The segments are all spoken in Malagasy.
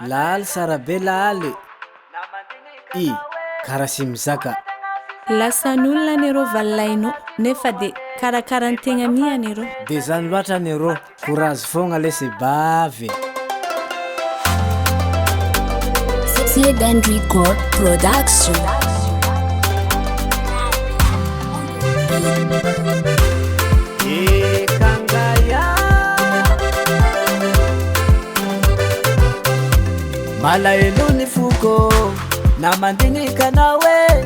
laly sarabe laly I karasy mizaka lasan'olona nero valainao nefa de karakarantegna mia nero de zany loatra nero courage fogna lesy bavy Sedan Record Production. Malaelo ny foko na mandinika nawe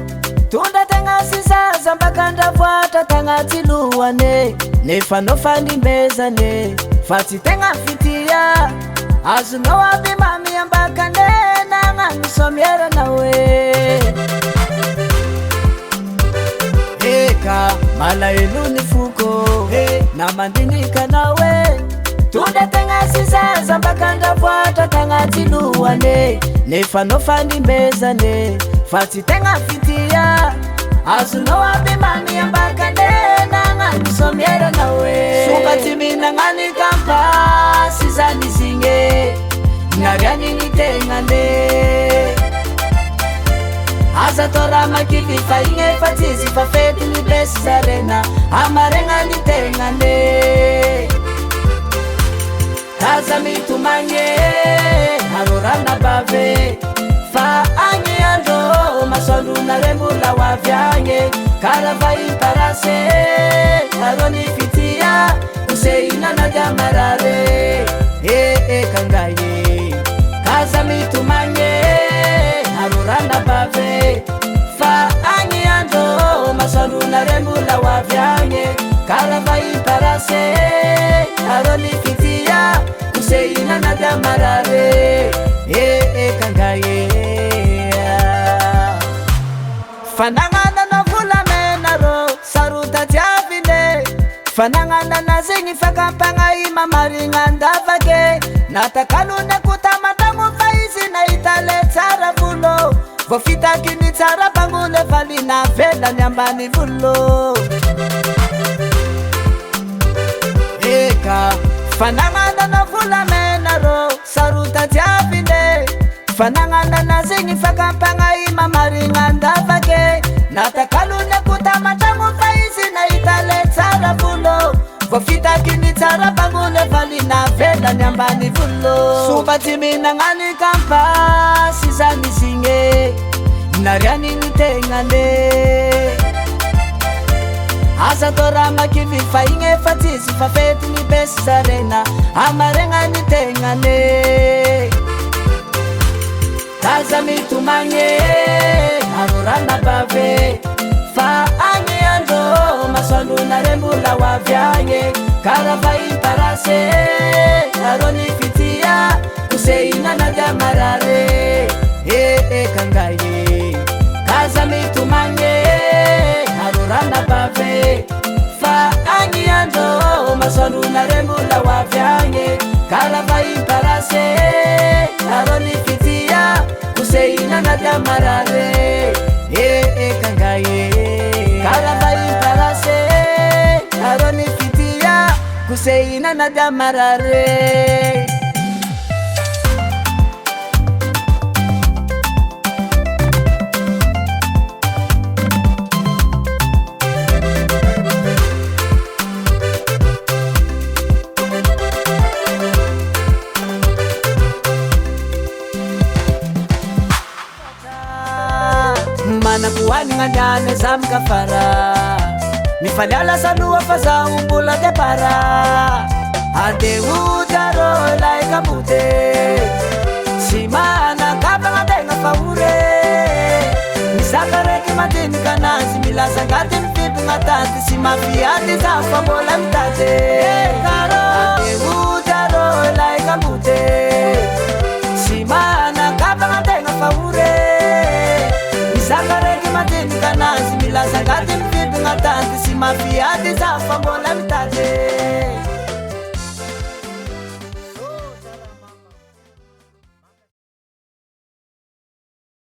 tunda tegna sisaza mbakandavoatra tagnaty lohane nefa no fandimbezane fa tsy tegna fitia azonao aby mami ambakane nagnano somierana hoe eka malaelo ny foko na mandinika nawe tunda tegna sisaza mbakandavoatra tagnaty lohane nefa no fandimbezane fa tsy tegna fitia azonao aby mami ambakane nagnano somierana hoe soka tsy minagnany kampa sy zany zigny nariany ny tegnane aza tora makivy fa igny efa tsisy fa fety ny besy zarena amaregna ny tegnane aza mitomagny arorana bave fa agny andro masolona re mbola hoavy agny karava imparase arony fitia kosehinana diamarare kangaye kaza mitomagny arorana bave fa agny andro masolona re mbola hoavy agny karava imparase arony fitia kosehinana diamarare kangaye fanagnana volamena ro sarota tiavine fanagnana zegny fakampagna imamarigna andavake natakalone kotamatagno fa izy nahita le tsara volo vo fitakiny tsara bagnole valina velany ambany volo eka fanagnana volamena ro sarota tiavine fanagnana zegny fakampagna imamarigna andavake natakalone kotamatagno fa izy nahita le tsara volo vo fitakiny tsara bagnole valina velany ambany volo soba tsy minagnany kampa sy zany zigny nariany ny tegnane aza tora makivy fa igny efa tsisy fa fety ny besy zarena amaregna ny tegnane aza mitomagny arorana bave fa agny andro masolona re mbola hoavy agny karava imparase arony fitia kosehinana diamarare kangaye aza mitomagny arorana bave fa agny andro masolona re mbola hoavy agny karava imparase arony fitia kosehinana diamarare kangaye karava imparase arony fitia kosehinana diamarare manakuani nganyane zamkafara mifaliala sanua faza umbula de para ade udaro laika mute simana kapanga denga faure misakare kimatini kanazi milasa ngati mfipi ngatanti simafiati za fabola mtate karo ade udaro laika mute simana kapanga denga faure sakareki matini kanazi milasa ngati mfipi ngatanti simafiati za fabola mtate